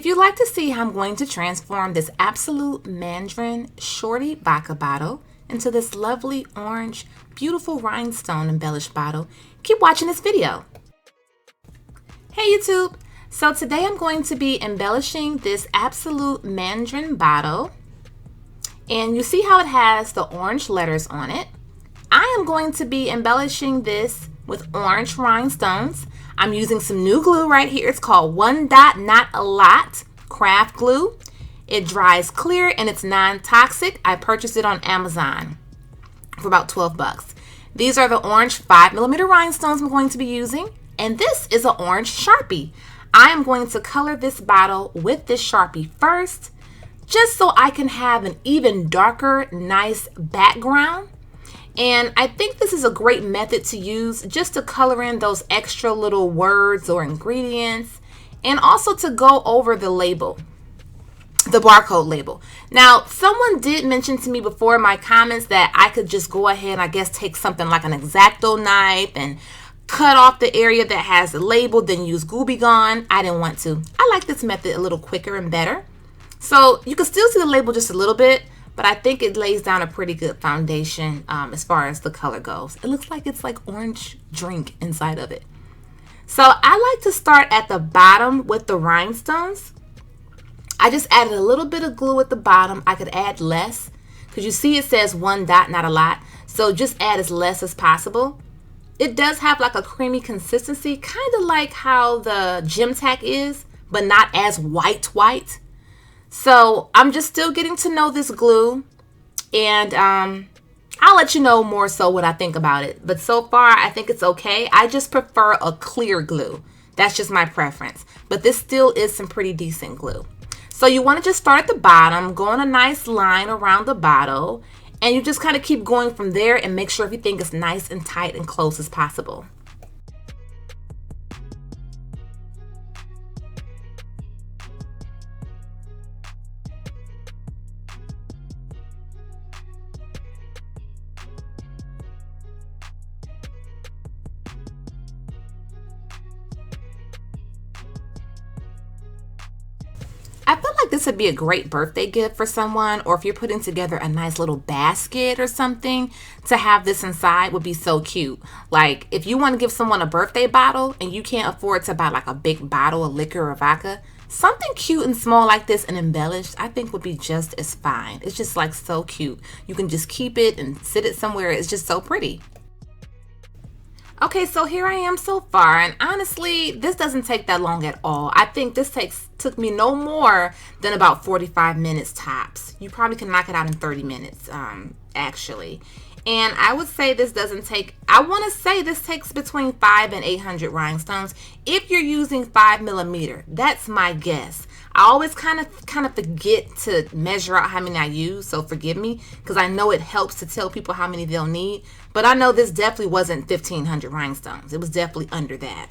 If you'd like to see how I'm going to transform this Absolut Mandarin Shorty vodka bottle into this lovely orange, beautiful rhinestone embellished bottle, keep watching this video. Hey YouTube! So today I'm going to be embellishing this Absolut Mandarin bottle. And you see how it has the orange letters on it. I am going to be embellishing this with orange rhinestones. I'm using some new glue right here. It's called One Dot Not a Lot craft glue. It dries clear and it's non-toxic. I purchased it on Amazon for about 12 bucks. These are the orange 5mm rhinestones I'm going to be using. And this is an orange Sharpie. I am going to color this bottle with this Sharpie first, just so I can have an even darker, nice background. And I think this is a great method to use just to color in those extra little words or ingredients, and also to go over the label, the barcode label. Now, someone did mention to me before in my comments that I could just go ahead and I guess take something like an X-Acto knife and cut off the area that has the label, then use Gooby Gone. I didn't want to. I like this method a little quicker and better. So you can still see the label just a little bit, but I think it lays down a pretty good foundation as far as the color goes. It looks like it's like orange drink inside of it. So I like to start at the bottom with the rhinestones. I just added a little bit of glue at the bottom. I could add less because you see it says one dot, not a lot. So just add as less as possible. It does have like a creamy consistency, kind of like how the Gem Tack is, but not as white. So I'm just still getting to know this glue, and I'll let you know more so what I think about it. But so far, I think it's okay. I just prefer a clear glue. That's just my preference. But this still is some pretty decent glue. So you want to just start at the bottom, go on a nice line around the bottle, and you just kind of keep going from there and make sure everything is nice and tight and close as possible. I feel like this would be a great birthday gift for someone, or if you're putting together a nice little basket or something, to have this inside would be so cute. Like if you want to give someone a birthday bottle and you can't afford to buy like a big bottle of liquor or vodka, something cute and small like this and embellished I think would be just as fine. It's just like so cute. You can just keep it and sit it somewhere. It's just so pretty. Okay, so here I am so far, and honestly, this doesn't take that long at all. I think this took me no more than about 45 minutes tops. You probably can knock it out in 30 minutes, actually. And I would say this doesn't take, I want to say this takes between 500 and 800 rhinestones if you're using 5mm. That's my guess. I always kind of forget to measure out how many I use, so forgive me, because I know it helps to tell people how many they'll need. But I know this definitely wasn't 1,500 rhinestones. It was definitely under that.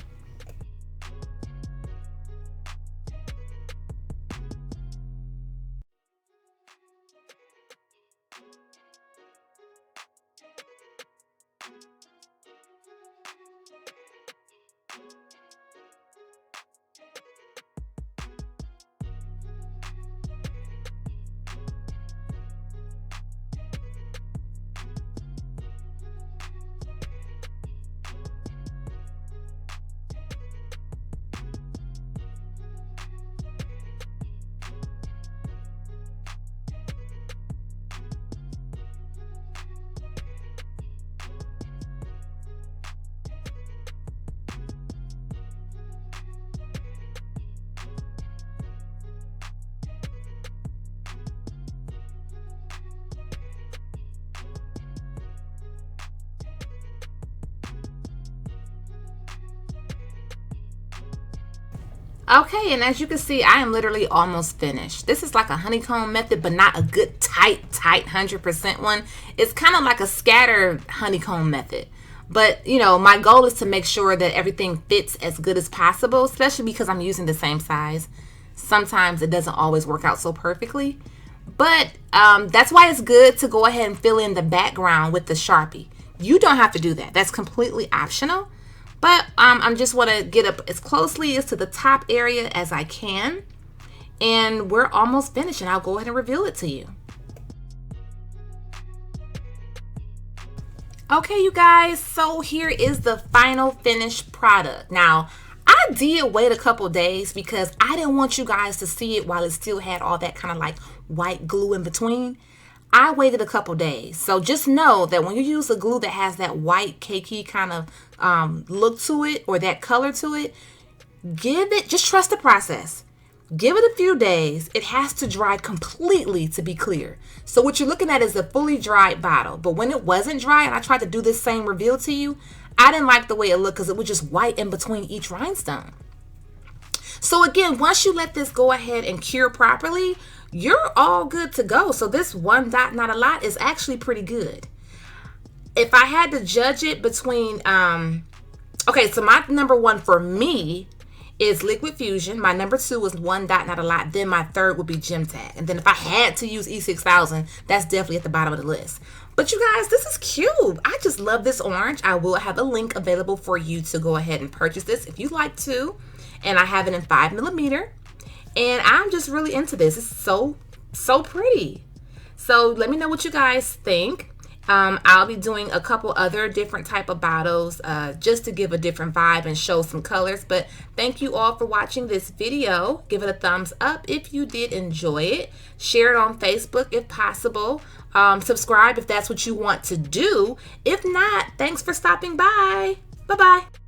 Okay, and as you can see, I am literally almost finished. This is like a honeycomb method, but not a good tight 100% one. It's kind of like a scattered honeycomb method. But, you know, my goal is to make sure that everything fits as good as possible, especially because I'm using the same size. Sometimes it doesn't always work out so perfectly. But that's why it's good to go ahead and fill in the background with the Sharpie. You don't have to do that. That's completely optional. But I just want to get up as closely as to the top area as I can. And we're almost finished, and I'll go ahead and reveal it to you. Okay, you guys, so here is the final finished product. Now, I did wait a couple days because I didn't want you guys to see it while it still had all that kind of like white glue in between. I waited a couple days. So just know that when you use a glue that has that white cakey kind of look to it, or that color to it, just trust the process. Give it a few days. It has to dry completely to be clear. So what you're looking at is a fully dried bottle. But when it wasn't dry and I tried to do this same reveal to you, I didn't like the way it looked because it was just white in between each rhinestone. So again, once you let this go ahead and cure properly, you're all good to go. So this one dot, not a lot, is actually pretty good. If I had to judge it between, okay, so my number one for me is Liquid Fusion. My number two is one dot, not a lot. Then my third would be Gem Tag. And then if I had to use E6000, that's definitely at the bottom of the list. But you guys, this is cute. I just love this orange. I will have a link available for you to go ahead and purchase this if you'd like to. And I have it in 5mm. And I'm just really into this. It's so pretty. So let me know what you guys think. I'll be doing a couple other different type of bottles just to give a different vibe and show some colors. But thank you all for watching this video. Give it a thumbs up if you did enjoy it. Share it on Facebook if possible. Subscribe if that's what you want to do. If not, thanks for stopping by. Bye-bye.